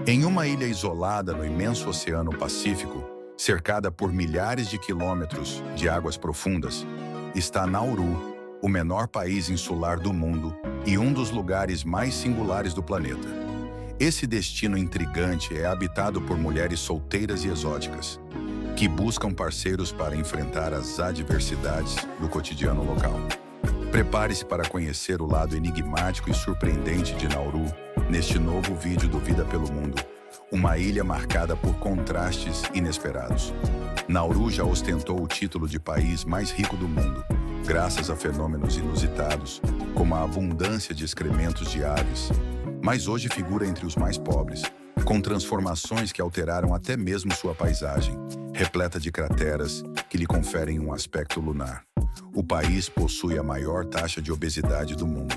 Em uma ilha isolada no imenso Oceano Pacífico, cercada por milhares de quilômetros de águas profundas, está Nauru, o menor país insular do mundo e um dos lugares mais singulares do planeta. Esse destino intrigante é habitado por mulheres solteiras e exóticas, que buscam parceiros para enfrentar as adversidades do cotidiano local. Prepare-se para conhecer o lado enigmático e surpreendente de Nauru neste novo vídeo do Vida pelo Mundo, uma ilha marcada por contrastes inesperados. Nauru já ostentou o título de país mais rico do mundo, graças a fenômenos inusitados, como a abundância de excrementos de aves, mas hoje figura entre os mais pobres, com transformações que alteraram até mesmo sua paisagem, repleta de crateras que lhe conferem um aspecto lunar. O país possui a maior taxa de obesidade do mundo,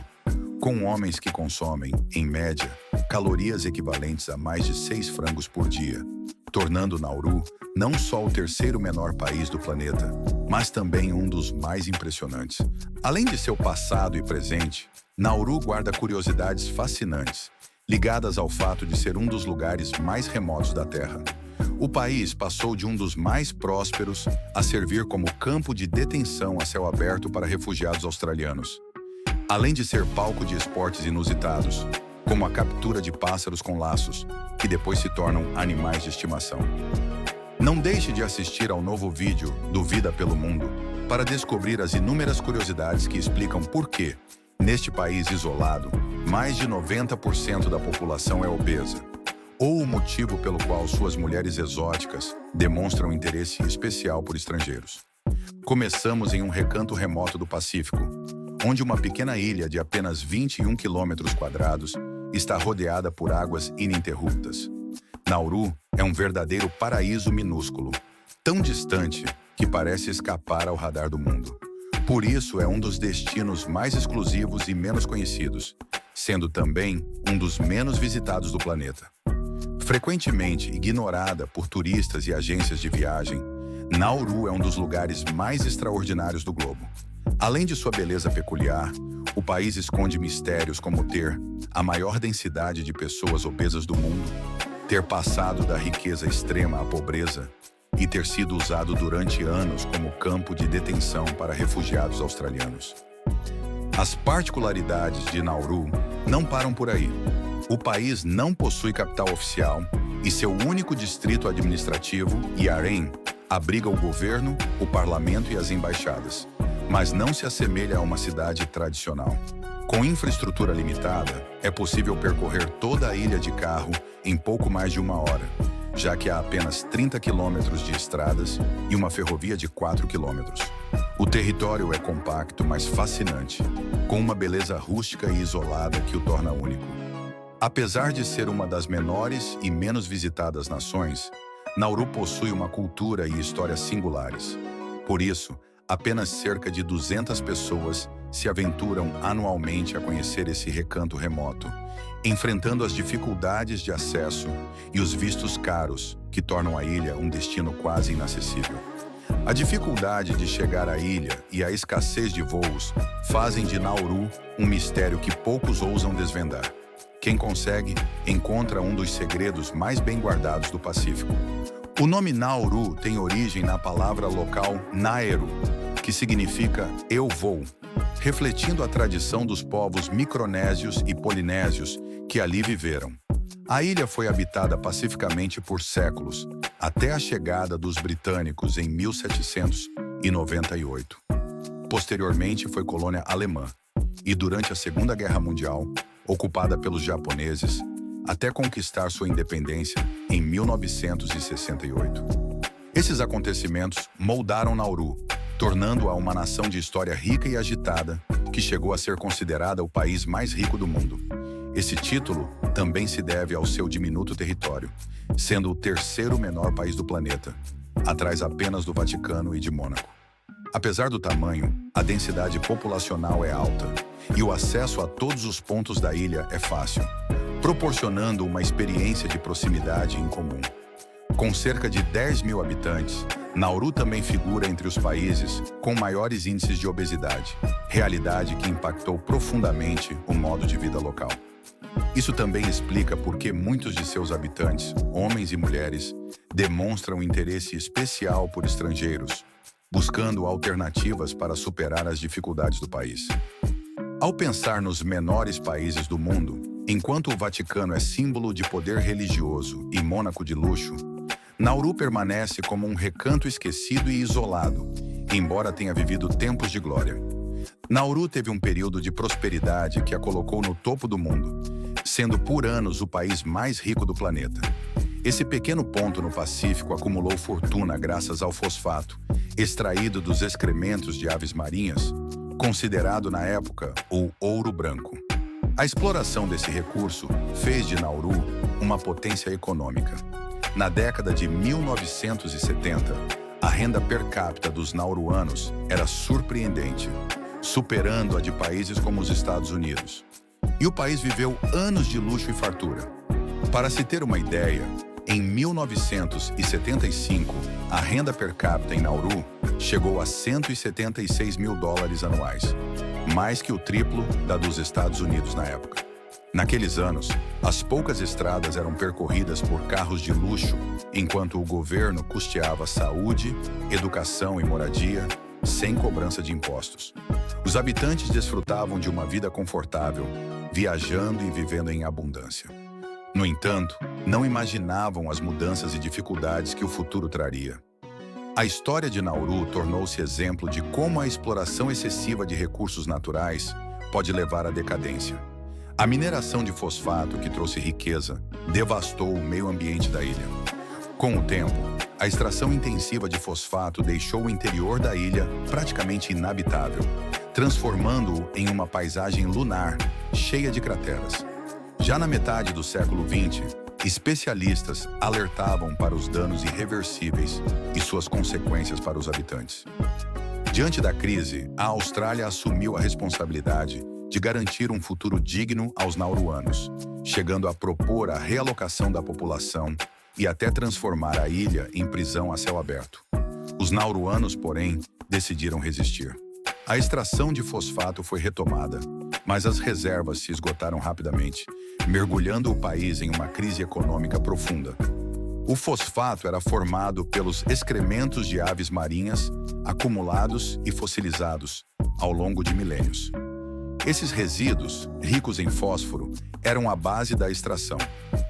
com homens que consomem, em média, calorias equivalentes a mais de 6 frangos por dia, tornando Nauru não só o terceiro menor país do planeta, mas também um dos mais impressionantes. Além de seu passado e presente, Nauru guarda curiosidades fascinantes, ligadas ao fato de ser um dos lugares mais remotos da Terra. O país passou de um dos mais prósperos a servir como campo de detenção a céu aberto para refugiados australianos. Além de ser palco de esportes inusitados, como a captura de pássaros com laços, que depois se tornam animais de estimação. Não deixe de assistir ao novo vídeo do Vida pelo Mundo para descobrir as inúmeras curiosidades que explicam por que, neste país isolado, mais de 90% da população é obesa, ou o motivo pelo qual suas mulheres exóticas demonstram interesse especial por estrangeiros. Começamos em um recanto remoto do Pacífico, onde uma pequena ilha de apenas 21 quilômetros quadrados está rodeada por águas ininterruptas. Nauru é um verdadeiro paraíso minúsculo, tão distante que parece escapar ao radar do mundo. Por isso é um dos destinos mais exclusivos e menos conhecidos, sendo também um dos menos visitados do planeta. Frequentemente ignorada por turistas e agências de viagem, Nauru é um dos lugares mais extraordinários do globo. Além de sua beleza peculiar, o país esconde mistérios como ter a maior densidade de pessoas obesas do mundo, ter passado da riqueza extrema à pobreza e ter sido usado durante anos como campo de detenção para refugiados australianos. As particularidades de Nauru não param por aí. O país não possui capital oficial e seu único distrito administrativo, Yaren, abriga o governo, o parlamento e as embaixadas, mas não se assemelha a uma cidade tradicional. Com infraestrutura limitada, é possível percorrer toda a ilha de carro em pouco mais de 1 hora, já que há apenas 30 quilômetros de estradas e uma ferrovia de 4 quilômetros. O território é compacto, mas fascinante, com uma beleza rústica e isolada que o torna único. Apesar de ser uma das menores e menos visitadas nações, Nauru possui uma cultura e história singulares. Por isso, apenas cerca de 200 pessoas se aventuram anualmente a conhecer esse recanto remoto, enfrentando as dificuldades de acesso e os vistos caros que tornam a ilha um destino quase inacessível. A dificuldade de chegar à ilha e a escassez de voos fazem de Nauru um mistério que poucos ousam desvendar. Quem consegue, encontra um dos segredos mais bem guardados do Pacífico. O nome Nauru tem origem na palavra local Naeru, que significa eu vou, refletindo a tradição dos povos micronésios e polinésios que ali viveram. A ilha foi habitada pacificamente por séculos, até a chegada dos britânicos em 1798. Posteriormente foi colônia alemã, e durante a Segunda Guerra Mundial, ocupada pelos japoneses, até conquistar sua independência em 1968. Esses acontecimentos moldaram Nauru, tornando-a uma nação de história rica e agitada, que chegou a ser considerada o país mais rico do mundo. Esse título também se deve ao seu diminuto território, sendo o terceiro menor país do planeta, atrás apenas do Vaticano e de Mônaco. Apesar do tamanho, a densidade populacional é alta e o acesso a todos os pontos da ilha é fácil, proporcionando uma experiência de proximidade incomum. Com cerca de 10 mil habitantes, Nauru também figura entre os países com maiores índices de obesidade, realidade que impactou profundamente o modo de vida local. Isso também explica por que muitos de seus habitantes, homens e mulheres, demonstram interesse especial por estrangeiros, buscando alternativas para superar as dificuldades do país. Ao pensar nos menores países do mundo, enquanto o Vaticano é símbolo de poder religioso e Mônaco de luxo, Nauru permanece como um recanto esquecido e isolado, embora tenha vivido tempos de glória. Nauru teve um período de prosperidade que a colocou no topo do mundo, sendo por anos o país mais rico do planeta. Esse pequeno ponto no Pacífico acumulou fortuna graças ao fosfato, extraído dos excrementos de aves marinhas, considerado na época o ouro branco. A exploração desse recurso fez de Nauru uma potência econômica. Na década de 1970, a renda per capita dos nauruanos era surpreendente, superando a de países como os Estados Unidos. E o país viveu anos de luxo e fartura. Para se ter uma ideia, em 1975, a renda per capita em Nauru chegou a $176 mil anuais, mais que o triplo da dos Estados Unidos na época. Naqueles anos, as poucas estradas eram percorridas por carros de luxo, enquanto o governo custeava saúde, educação e moradia, sem cobrança de impostos. Os habitantes desfrutavam de uma vida confortável, viajando e vivendo em abundância. No entanto, não imaginavam as mudanças e dificuldades que o futuro traria. A história de Nauru tornou-se exemplo de como a exploração excessiva de recursos naturais pode levar à decadência. A mineração de fosfato, que trouxe riqueza, devastou o meio ambiente da ilha. Com o tempo, a extração intensiva de fosfato deixou o interior da ilha praticamente inabitável, transformando-o em uma paisagem lunar, cheia de crateras. Já na metade do século XX, especialistas alertavam para os danos irreversíveis e suas consequências para os habitantes. Diante da crise, a Austrália assumiu a responsabilidade de garantir um futuro digno aos nauruanos, chegando a propor a realocação da população e até transformar a ilha em prisão a céu aberto. Os nauruanos, porém, decidiram resistir. A extração de fosfato foi retomada, mas as reservas se esgotaram rapidamente, mergulhando o país em uma crise econômica profunda. O fosfato era formado pelos excrementos de aves marinhas acumulados e fossilizados ao longo de milênios. Esses resíduos, ricos em fósforo, eram a base da extração.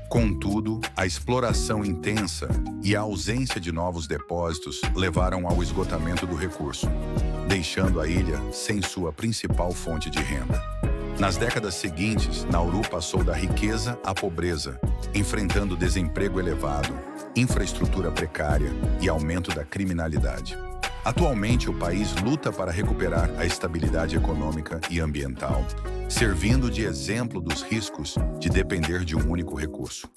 Contudo, a exploração intensa e a ausência de novos depósitos levaram ao esgotamento do recurso, deixando a ilha sem sua principal fonte de renda. Nas décadas seguintes, Nauru passou da riqueza à pobreza, enfrentando desemprego elevado, infraestrutura precária e aumento da criminalidade. Atualmente, o país luta para recuperar a estabilidade econômica e ambiental, servindo de exemplo dos riscos de depender de um único recurso.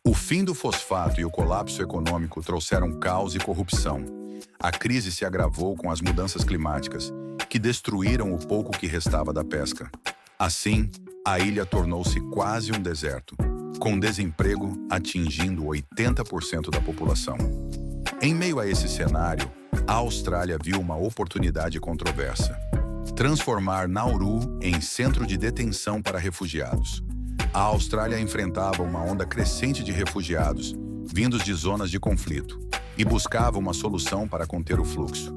O fim do fosfato e o colapso econômico trouxeram caos e corrupção. A crise se agravou com as mudanças climáticas, que destruíram o pouco que restava da pesca. Assim, a ilha tornou-se quase um deserto, com desemprego atingindo 80% da população. Em meio a esse cenário, a Austrália viu uma oportunidade controversa: transformar Nauru em centro de detenção para refugiados. A Austrália enfrentava uma onda crescente de refugiados, vindos de zonas de conflito, e buscava uma solução para conter o fluxo.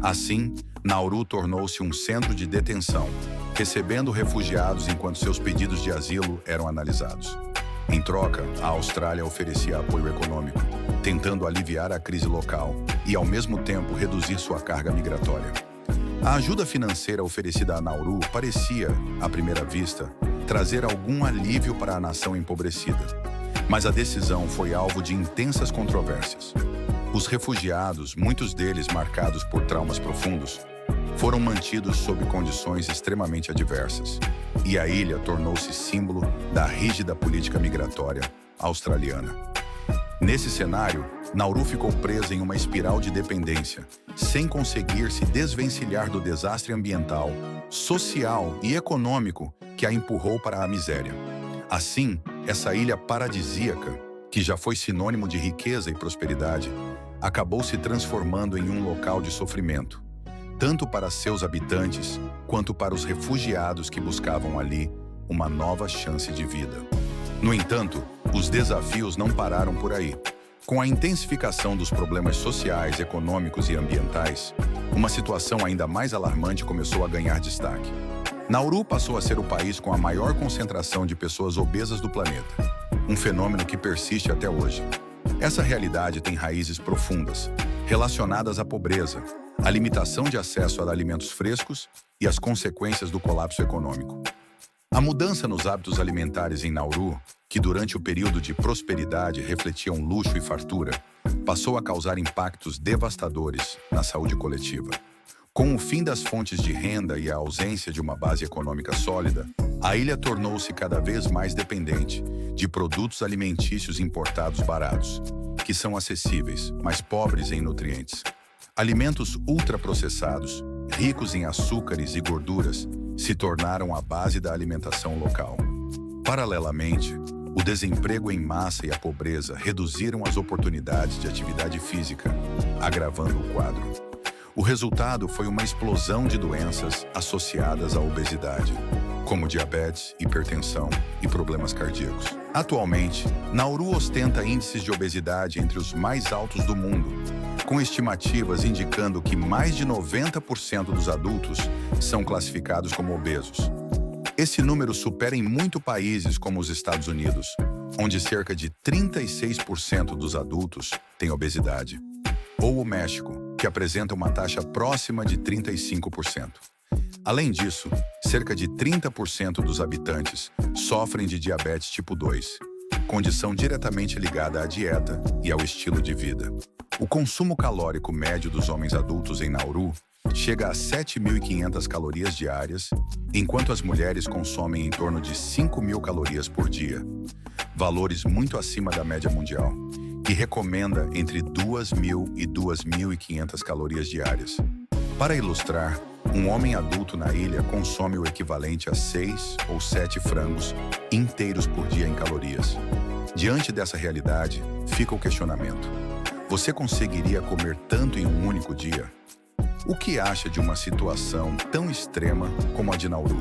Assim, Nauru tornou-se um centro de detenção, recebendo refugiados enquanto seus pedidos de asilo eram analisados. Em troca, a Austrália oferecia apoio econômico, tentando aliviar a crise local e, ao mesmo tempo, reduzir sua carga migratória. A ajuda financeira oferecida a Nauru parecia, à primeira vista, trazer algum alívio para a nação empobrecida. Mas a decisão foi alvo de intensas controvérsias. Os refugiados, muitos deles marcados por traumas profundos, foram mantidos sob condições extremamente adversas, e a ilha tornou-se símbolo da rígida política migratória australiana. Nesse cenário, Nauru ficou presa em uma espiral de dependência, sem conseguir se desvencilhar do desastre ambiental, social e econômico que a empurrou para a miséria. Assim, essa ilha paradisíaca, que já foi sinônimo de riqueza e prosperidade, acabou se transformando em um local de sofrimento, tanto para seus habitantes quanto para os refugiados que buscavam ali uma nova chance de vida. No entanto, os desafios não pararam por aí. Com a intensificação dos problemas sociais, econômicos e ambientais, uma situação ainda mais alarmante começou a ganhar destaque. Nauru passou a ser o país com a maior concentração de pessoas obesas do planeta, um fenômeno que persiste até hoje. Essa realidade tem raízes profundas, relacionadas à pobreza, à limitação de acesso a alimentos frescos e às consequências do colapso econômico. A mudança nos hábitos alimentares em Nauru, que durante o período de prosperidade refletiam luxo e fartura, passou a causar impactos devastadores na saúde coletiva. Com o fim das fontes de renda e a ausência de uma base econômica sólida, a ilha tornou-se cada vez mais dependente de produtos alimentícios importados baratos, que são acessíveis, mas pobres em nutrientes. Alimentos ultraprocessados, ricos em açúcares e gorduras, se tornaram a base da alimentação local. Paralelamente, o desemprego em massa e a pobreza reduziram as oportunidades de atividade física, agravando o quadro. O resultado foi uma explosão de doenças associadas à obesidade, como diabetes, hipertensão e problemas cardíacos. Atualmente, Nauru ostenta índices de obesidade entre os mais altos do mundo, com estimativas indicando que mais de 90% dos adultos são classificados como obesos. Esse número supera em muitos países como os Estados Unidos, onde cerca de 36% dos adultos têm obesidade, ou o México, que apresenta uma taxa próxima de 35%. Além disso, cerca de 30% dos habitantes sofrem de diabetes tipo 2, condição diretamente ligada à dieta e ao estilo de vida. O consumo calórico médio dos homens adultos em Nauru chega a 7.500 calorias diárias, enquanto as mulheres consomem em torno de 5.000 calorias por dia, valores muito acima da média mundial, que recomenda entre 2.000 e 2.500 calorias diárias. Para ilustrar, um homem adulto na ilha consome o equivalente a 6 ou 7 frangos inteiros por dia em calorias. Diante dessa realidade, fica o questionamento: você conseguiria comer tanto em um único dia? O que acha de uma situação tão extrema como a de Nauru?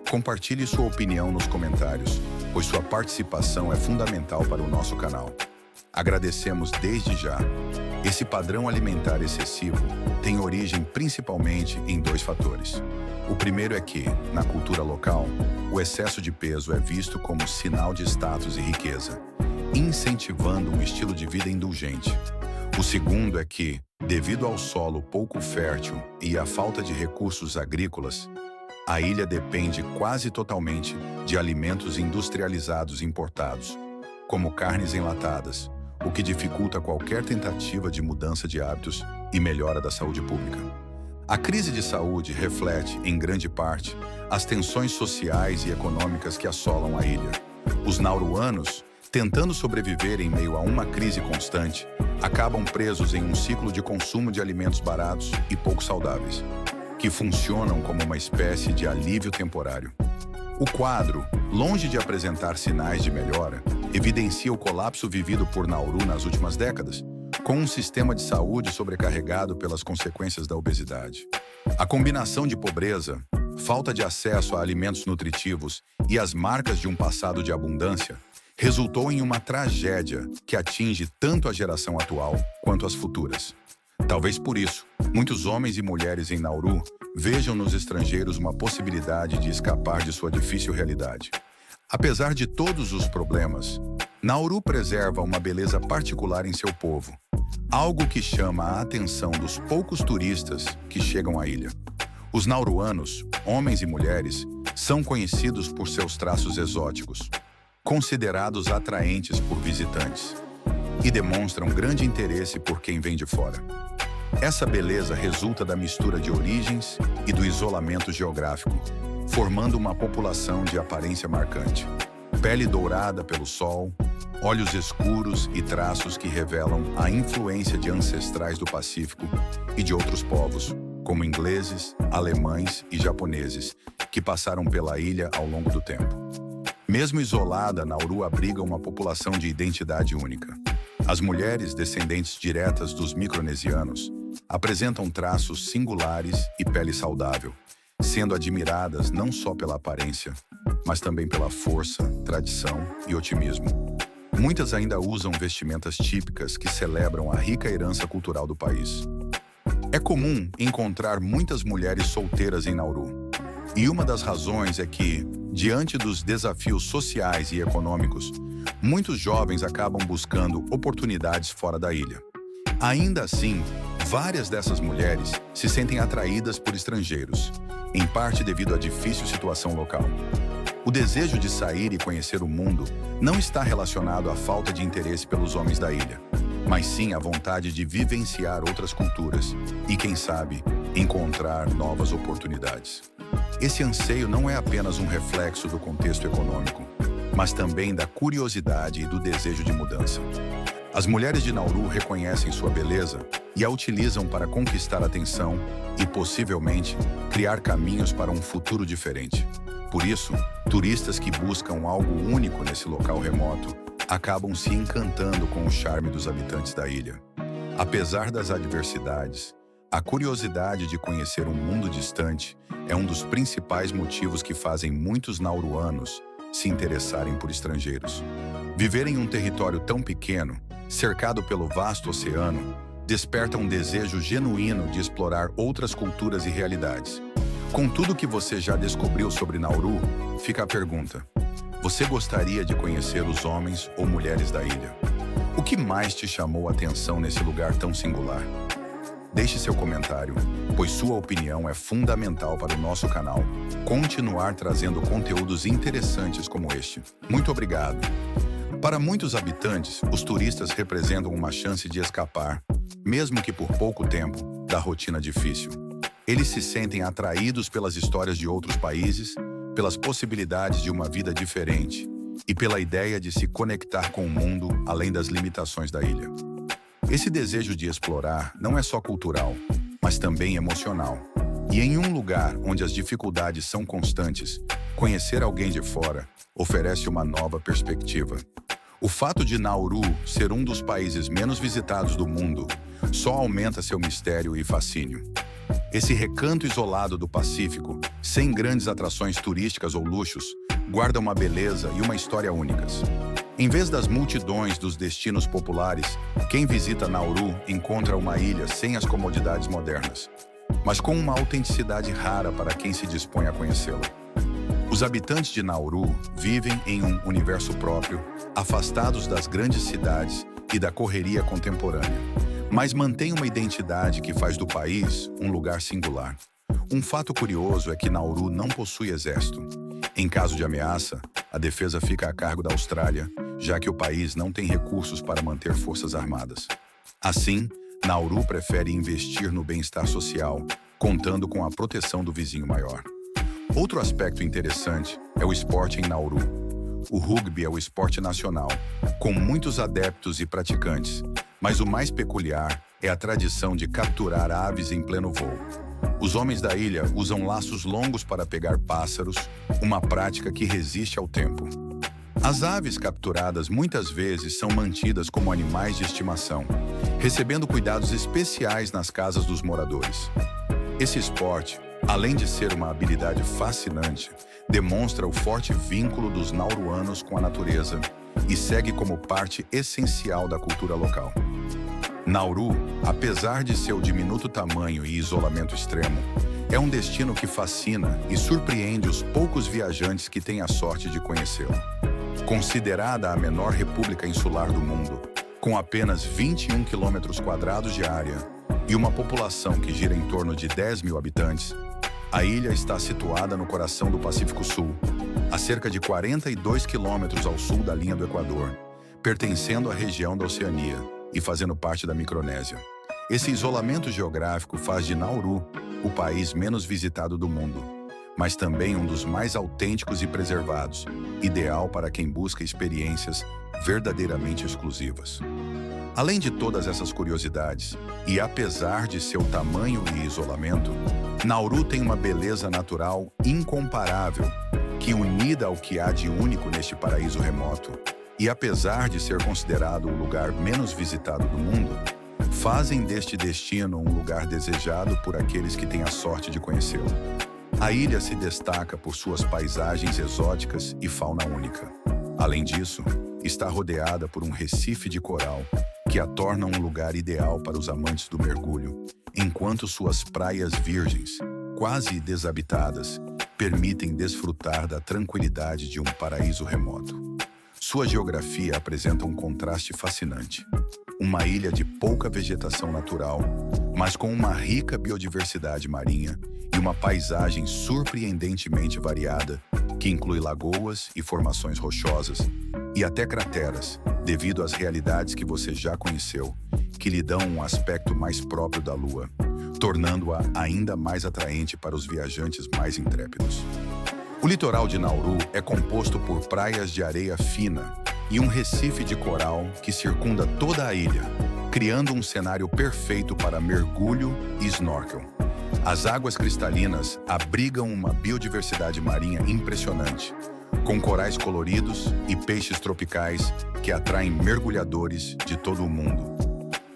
Compartilhe sua opinião nos comentários, pois sua participação é fundamental para o nosso canal. Agradecemos desde já. Esse padrão alimentar excessivo tem origem principalmente em 2 fatores. O primeiro é que, na cultura local, o excesso de peso é visto como sinal de status e riqueza, incentivando um estilo de vida indulgente. O segundo é que, devido ao solo pouco fértil e à falta de recursos agrícolas, a ilha depende quase totalmente de alimentos industrializados importados, como carnes enlatadas, o que dificulta qualquer tentativa de mudança de hábitos e melhora da saúde pública. A crise de saúde reflete, em grande parte, as tensões sociais e econômicas que assolam a ilha. Os nauruanos, tentando sobreviver em meio a uma crise constante, acabam presos em um ciclo de consumo de alimentos baratos e pouco saudáveis, que funcionam como uma espécie de alívio temporário. O quadro, longe de apresentar sinais de melhora, evidencia o colapso vivido por Nauru nas últimas décadas, com um sistema de saúde sobrecarregado pelas consequências da obesidade. A combinação de pobreza, falta de acesso a alimentos nutritivos e as marcas de um passado de abundância resultou em uma tragédia que atinge tanto a geração atual quanto as futuras. Talvez por isso, muitos homens e mulheres em Nauru vejam nos estrangeiros uma possibilidade de escapar de sua difícil realidade. Apesar de todos os problemas, Nauru preserva uma beleza particular em seu povo, algo que chama a atenção dos poucos turistas que chegam à ilha. Os nauruanos, homens e mulheres, são conhecidos por seus traços exóticos, considerados atraentes por visitantes, e demonstram grande interesse por quem vem de fora. Essa beleza resulta da mistura de origens e do isolamento geográfico, formando uma população de aparência marcante. Pele dourada pelo sol, olhos escuros e traços que revelam a influência de ancestrais do Pacífico e de outros povos, como ingleses, alemães e japoneses, que passaram pela ilha ao longo do tempo. Mesmo isolada, Nauru abriga uma população de identidade única. As mulheres descendentes diretas dos micronesianos apresentam traços singulares e pele saudável, sendo admiradas não só pela aparência, mas também pela força, tradição e otimismo. Muitas ainda usam vestimentas típicas que celebram a rica herança cultural do país. É comum encontrar muitas mulheres solteiras em Nauru. E uma das razões é que, diante dos desafios sociais e econômicos, muitos jovens acabam buscando oportunidades fora da ilha. Ainda assim, várias dessas mulheres se sentem atraídas por estrangeiros, em parte devido à difícil situação local. O desejo de sair e conhecer o mundo não está relacionado à falta de interesse pelos homens da ilha, mas sim à vontade de vivenciar outras culturas e, quem sabe, encontrar novas oportunidades. Esse anseio não é apenas um reflexo do contexto econômico, mas também da curiosidade e do desejo de mudança. As mulheres de Nauru reconhecem sua beleza e a utilizam para conquistar atenção e, possivelmente, criar caminhos para um futuro diferente. Por isso, turistas que buscam algo único nesse local remoto acabam se encantando com o charme dos habitantes da ilha. Apesar das adversidades, a curiosidade de conhecer um mundo distante é um dos principais motivos que fazem muitos nauruanos se interessarem por estrangeiros. Viver em um território tão pequeno, cercado pelo vasto oceano, desperta um desejo genuíno de explorar outras culturas e realidades. Com tudo que você já descobriu sobre Nauru, fica a pergunta: você gostaria de conhecer os homens ou mulheres da ilha? O que mais te chamou a atenção nesse lugar tão singular? Deixe seu comentário, pois sua opinião é fundamental para o nosso canal continuar trazendo conteúdos interessantes como este. Muito obrigado! Para muitos habitantes, os turistas representam uma chance de escapar, mesmo que por pouco tempo, da rotina difícil. Eles se sentem atraídos pelas histórias de outros países, pelas possibilidades de uma vida diferente e pela ideia de se conectar com o mundo além das limitações da ilha. Esse desejo de explorar não é só cultural, mas também emocional. E em um lugar onde as dificuldades são constantes, conhecer alguém de fora oferece uma nova perspectiva. O fato de Nauru ser um dos países menos visitados do mundo só aumenta seu mistério e fascínio. Esse recanto isolado do Pacífico, sem grandes atrações turísticas ou luxos, guarda uma beleza e uma história únicas. Em vez das multidões dos destinos populares, quem visita Nauru encontra uma ilha sem as comodidades modernas, mas com uma autenticidade rara para quem se dispõe a conhecê-la. Os habitantes de Nauru vivem em um universo próprio, afastados das grandes cidades e da correria contemporânea, mas mantêm uma identidade que faz do país um lugar singular. Um fato curioso é que Nauru não possui exército. Em caso de ameaça, a defesa fica a cargo da Austrália, já que o país não tem recursos para manter forças armadas. Assim, Nauru prefere investir no bem-estar social, contando com a proteção do vizinho maior. Outro aspecto interessante é o esporte em Nauru. O rugby é o esporte nacional, com muitos adeptos e praticantes, mas o mais peculiar é a tradição de capturar aves em pleno voo. Os homens da ilha usam laços longos para pegar pássaros, uma prática que resiste ao tempo. As aves capturadas muitas vezes são mantidas como animais de estimação, recebendo cuidados especiais nas casas dos moradores. Esse esporte, além de ser uma habilidade fascinante, demonstra o forte vínculo dos nauruanos com a natureza e segue como parte essencial da cultura local. Nauru, apesar de seu diminuto tamanho e isolamento extremo, é um destino que fascina e surpreende os poucos viajantes que têm a sorte de conhecê-lo. Considerada a menor república insular do mundo, com apenas 21 km² de área e uma população que gira em torno de 10 mil habitantes, a ilha está situada no coração do Pacífico Sul, a cerca de 42 quilômetros ao sul da linha do Equador, pertencendo à região da Oceania e fazendo parte da Micronésia. Esse isolamento geográfico faz de Nauru o país menos visitado do mundo, mas também um dos mais autênticos e preservados, ideal para quem busca experiências verdadeiramente exclusivas. Além de todas essas curiosidades, e apesar de seu tamanho e isolamento, Nauru tem uma beleza natural incomparável, que, unida ao que há de único neste paraíso remoto, e apesar de ser considerado o lugar menos visitado do mundo, fazem deste destino um lugar desejado por aqueles que têm a sorte de conhecê-lo. A ilha se destaca por suas paisagens exóticas e fauna única. Além disso, está rodeada por um recife de coral que a torna um lugar ideal para os amantes do mergulho, enquanto suas praias virgens, quase desabitadas, permitem desfrutar da tranquilidade de um paraíso remoto. Sua geografia apresenta um contraste fascinante. Uma ilha de pouca vegetação natural, mas com uma rica biodiversidade marinha e uma paisagem surpreendentemente variada, que inclui lagoas e formações rochosas, e até crateras, devido às realidades que você já conheceu, que lhe dão um aspecto mais próprio da Lua, tornando-a ainda mais atraente para os viajantes mais intrépidos. O litoral de Nauru é composto por praias de areia fina e um recife de coral que circunda toda a ilha, criando um cenário perfeito para mergulho e snorkel. As águas cristalinas abrigam uma biodiversidade marinha impressionante, com corais coloridos e peixes tropicais que atraem mergulhadores de todo o mundo.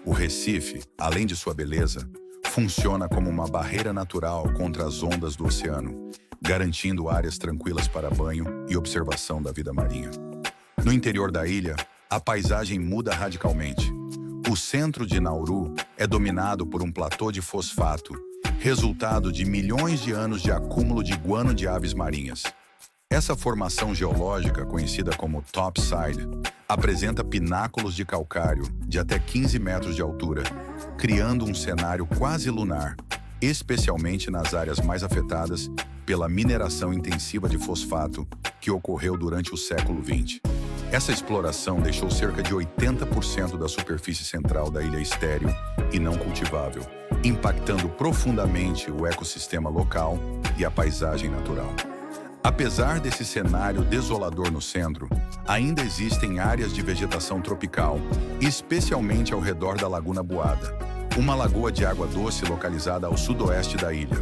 O Recife, além de sua beleza, funciona como uma barreira natural contra as ondas do oceano, garantindo áreas tranquilas para banho e observação da vida marinha. No interior da ilha, a paisagem muda radicalmente. O centro de Nauru é dominado por um platô de fosfato, resultado de milhões de anos de acúmulo de guano de aves marinhas. Essa formação geológica, conhecida como topside, apresenta pináculos de calcário de até 15 metros de altura, criando um cenário quase lunar, especialmente nas áreas mais afetadas pela mineração intensiva de fosfato que ocorreu durante o século XX. Essa exploração deixou cerca de 80% da superfície central da ilha estéril e não cultivável, impactando profundamente o ecossistema local e a paisagem natural. Apesar desse cenário desolador no centro, ainda existem áreas de vegetação tropical, especialmente ao redor da Laguna Boada, uma lagoa de água doce localizada ao sudoeste da ilha.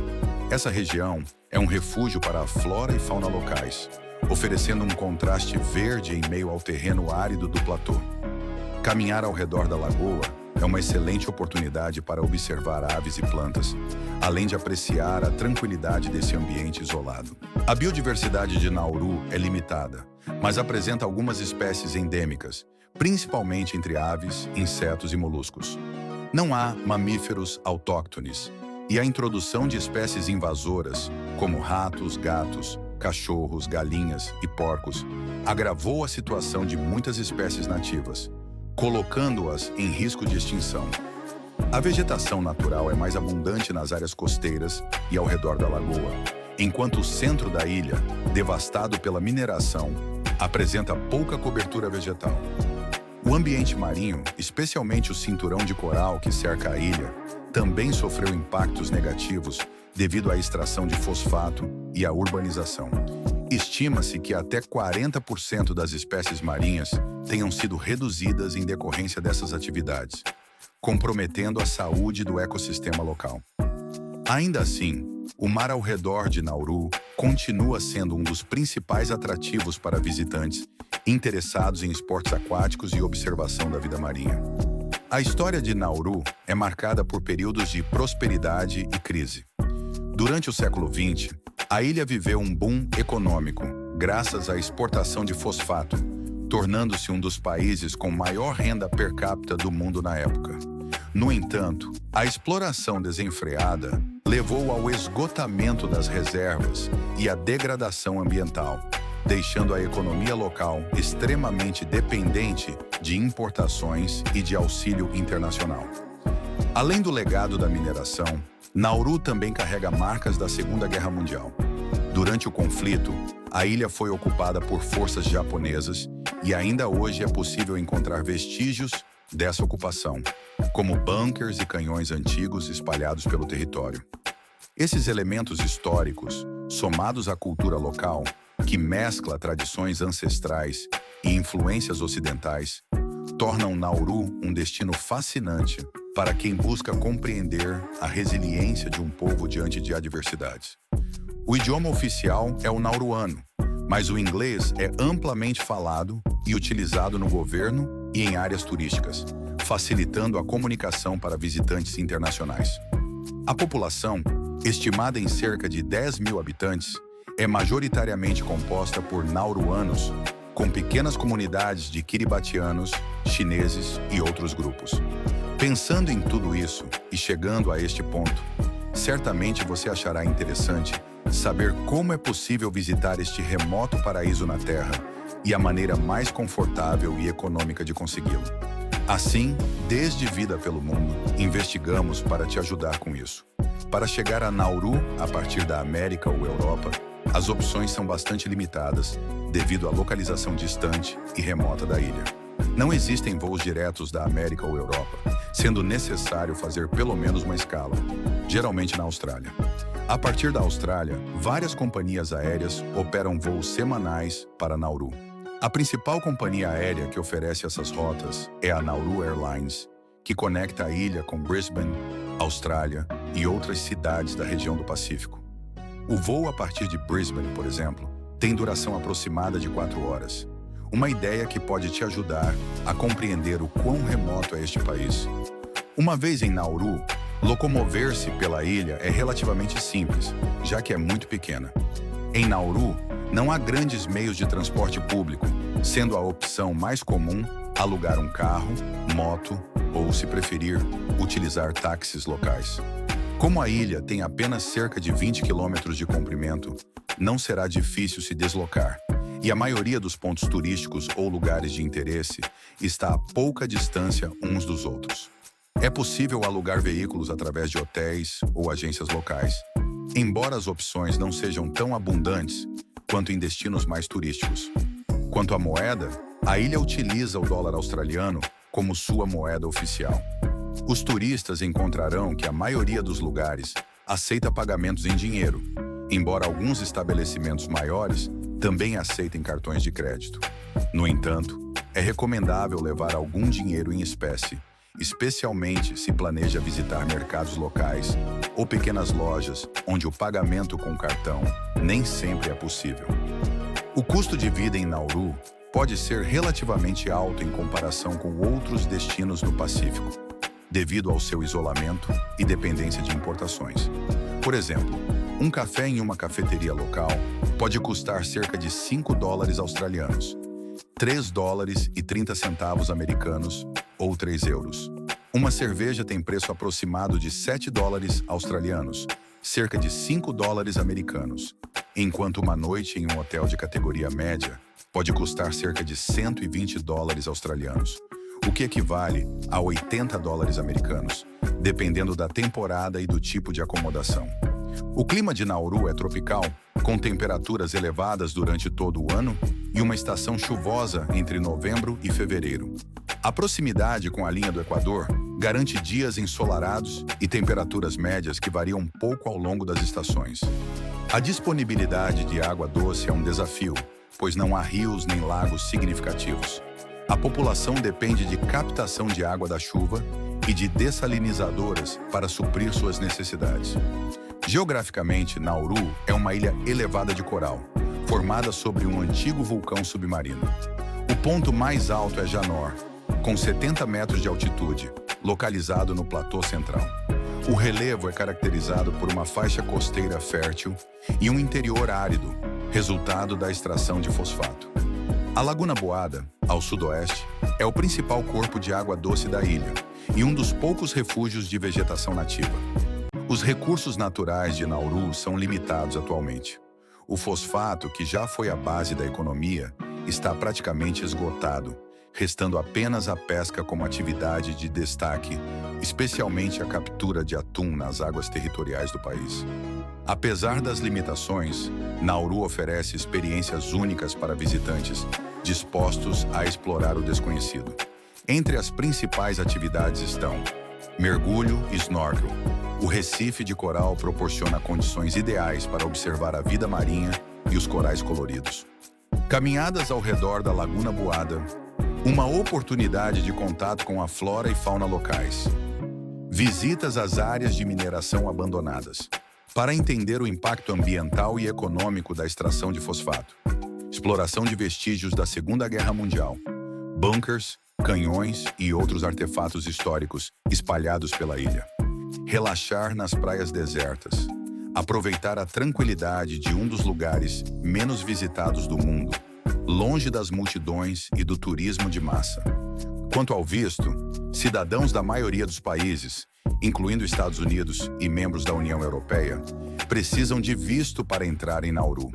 Essa região é um refúgio para a flora e fauna locais, oferecendo um contraste verde em meio ao terreno árido do platô. Caminhar ao redor da lagoa é uma excelente oportunidade para observar aves e plantas, além de apreciar a tranquilidade desse ambiente isolado. A biodiversidade de Nauru é limitada, mas apresenta algumas espécies endêmicas, principalmente entre aves, insetos e moluscos. Não há mamíferos autóctones, e a introdução de espécies invasoras, como ratos, gatos, cachorros, galinhas e porcos, agravou a situação de muitas espécies nativas, colocando-as em risco de extinção. A vegetação natural é mais abundante nas áreas costeiras e ao redor da lagoa, enquanto o centro da ilha, devastado pela mineração, apresenta pouca cobertura vegetal. O ambiente marinho, especialmente o cinturão de coral que cerca a ilha, também sofreu impactos negativos devido à extração de fosfato e à urbanização. Estima-se que até 40% das espécies marinhas tenham sido reduzidas em decorrência dessas atividades, comprometendo a saúde do ecossistema local. Ainda assim, o mar ao redor de Nauru continua sendo um dos principais atrativos para visitantes interessados em esportes aquáticos e observação da vida marinha. A história de Nauru é marcada por períodos de prosperidade e crise. Durante o século XX, a ilha viveu um boom econômico, graças à exportação de fosfato, tornando-se um dos países com maior renda per capita do mundo na época. No entanto, a exploração desenfreada levou ao esgotamento das reservas e à degradação ambiental, deixando a economia local extremamente dependente de importações e de auxílio internacional. Além do legado da mineração, Nauru também carrega marcas da Segunda Guerra Mundial. Durante o conflito, a ilha foi ocupada por forças japonesas e ainda hoje é possível encontrar vestígios dessa ocupação, como bunkers e canhões antigos espalhados pelo território. Esses elementos históricos, somados à cultura local, que mescla tradições ancestrais e influências ocidentais, tornam Nauru um destino fascinante para quem busca compreender a resiliência de um povo diante de adversidades. O idioma oficial é o nauruano, mas o inglês é amplamente falado e utilizado no governo e em áreas turísticas, facilitando a comunicação para visitantes internacionais. A população estimada em cerca de 10 mil habitantes, é majoritariamente composta por nauruanos, com pequenas comunidades de kiribatianos, chineses e outros grupos. Pensando em tudo isso e chegando a este ponto, certamente você achará interessante saber como é possível visitar este remoto paraíso na Terra e a maneira mais confortável e econômica de consegui-lo. Assim, desde Vida pelo Mundo, investigamos para te ajudar com isso. Para chegar a Nauru, a partir da América ou Europa, as opções são bastante limitadas devido à localização distante e remota da ilha. Não existem voos diretos da América ou Europa, sendo necessário fazer pelo menos uma escala, geralmente na Austrália. A partir da Austrália, várias companhias aéreas operam voos semanais para Nauru. A principal companhia aérea que oferece essas rotas é a Nauru Airlines, que conecta a ilha com Brisbane, Austrália e outras cidades da região do Pacífico. O voo a partir de Brisbane, por exemplo, tem duração aproximada de 4 horas. Uma ideia que pode te ajudar a compreender o quão remoto é este país. Uma vez em Nauru, locomover-se pela ilha é relativamente simples, já que é muito pequena. Em Nauru, não há grandes meios de transporte público, sendo a opção mais comum alugar um carro, moto ou, se preferir, utilizar táxis locais. Como a ilha tem apenas cerca de 20 quilômetros de comprimento, não será difícil se deslocar, e a maioria dos pontos turísticos ou lugares de interesse está a pouca distância uns dos outros. É possível alugar veículos através de hotéis ou agências locais, embora as opções não sejam tão abundantes quanto em destinos mais turísticos. Quanto à moeda, a ilha utiliza o dólar australiano como sua moeda oficial. Os turistas encontrarão que a maioria dos lugares aceita pagamentos em dinheiro, embora alguns estabelecimentos maiores também aceitem cartões de crédito. No entanto, é recomendável levar algum dinheiro em espécie, especialmente se planeja visitar mercados locais ou pequenas lojas onde o pagamento com cartão nem sempre é possível. O custo de vida em Nauru pode ser relativamente alto em comparação com outros destinos no Pacífico, devido ao seu isolamento e dependência de importações. Por exemplo, um café em uma cafeteria local pode custar cerca de 5 dólares australianos, 3 dólares e 30 centavos americanos ou 3 euros. Uma cerveja tem preço aproximado de 7 dólares australianos, cerca de 5 dólares americanos, enquanto uma noite em um hotel de categoria média pode custar cerca de 120 dólares australianos, o que equivale a 80 dólares americanos, dependendo da temporada e do tipo de acomodação. O clima de Nauru é tropical, com temperaturas elevadas durante todo o ano e uma estação chuvosa entre novembro e fevereiro. A proximidade com a linha do Equador garante dias ensolarados e temperaturas médias que variam um pouco ao longo das estações. A disponibilidade de água doce é um desafio, pois não há rios nem lagos significativos. A população depende de captação de água da chuva e de dessalinizadoras para suprir suas necessidades. Geograficamente, Nauru é uma ilha elevada de coral, formada sobre um antigo vulcão submarino. O ponto mais alto é Janor, com 70 metros de altitude, localizado no platô central. O relevo é caracterizado por uma faixa costeira fértil e um interior árido, resultado da extração de fosfato. A Laguna Boada, ao sudoeste, é o principal corpo de água doce da ilha e um dos poucos refúgios de vegetação nativa. Os recursos naturais de Nauru são limitados atualmente. O fosfato, que já foi a base da economia, está praticamente esgotado, restando apenas a pesca como atividade de destaque, especialmente a captura de atum nas águas territoriais do país. Apesar das limitações, Nauru oferece experiências únicas para visitantes dispostos a explorar o desconhecido. Entre as principais atividades estão mergulho e snorkel. O recife de coral proporciona condições ideais para observar a vida marinha e os corais coloridos. Caminhadas ao redor da Laguna Boada, uma oportunidade de contato com a flora e fauna locais. Visitas às áreas de mineração abandonadas, para entender o impacto ambiental e econômico da extração de fosfato. Exploração de vestígios da Segunda Guerra Mundial. Bunkers, canhões e outros artefatos históricos espalhados pela ilha. Relaxar nas praias desertas. Aproveitar a tranquilidade de um dos lugares menos visitados do mundo, longe das multidões e do turismo de massa. Quanto ao visto, cidadãos da maioria dos países, incluindo Estados Unidos e membros da União Europeia, precisam de visto para entrar em Nauru.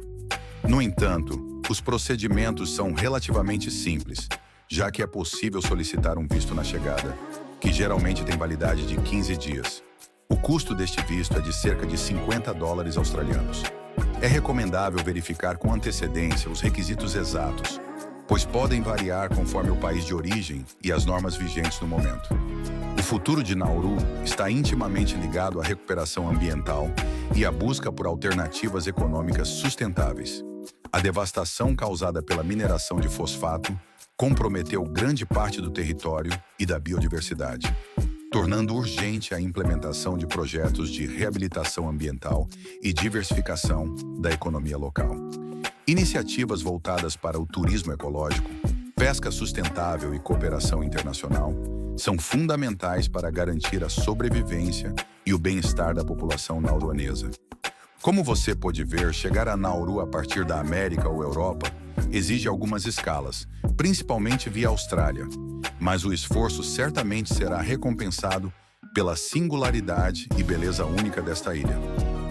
No entanto, os procedimentos são relativamente simples, já que é possível solicitar um visto na chegada, que geralmente tem validade de 15 dias. O custo deste visto é de cerca de $50 australianos. É recomendável verificar com antecedência os requisitos exatos, pois podem variar conforme o país de origem e as normas vigentes no momento. O futuro de Nauru está intimamente ligado à recuperação ambiental e à busca por alternativas econômicas sustentáveis. A devastação causada pela mineração de fosfato comprometeu grande parte do território e da biodiversidade, tornando urgente a implementação de projetos de reabilitação ambiental e diversificação da economia local. Iniciativas voltadas para o turismo ecológico, pesca sustentável e cooperação internacional são fundamentais para garantir a sobrevivência e o bem-estar da população nauruanesa. Como você pode ver, chegar a Nauru a partir da América ou Europa exige algumas escalas, principalmente via Austrália, mas o esforço certamente será recompensado pela singularidade e beleza única desta ilha.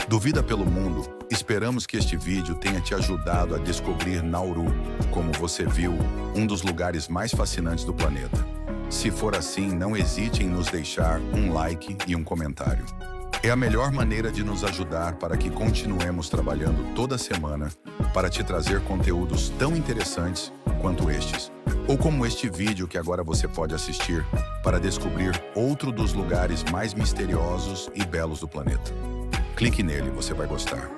Duvida pelo mundo, esperamos que este vídeo tenha te ajudado a descobrir Nauru, como você viu, um dos lugares mais fascinantes do planeta. Se for assim, não hesite em nos deixar um like e um comentário. É a melhor maneira de nos ajudar para que continuemos trabalhando toda semana para te trazer conteúdos tão interessantes quanto estes, ou como este vídeo que agora você pode assistir para descobrir outro dos lugares mais misteriosos e belos do planeta. Clique nele, você vai gostar.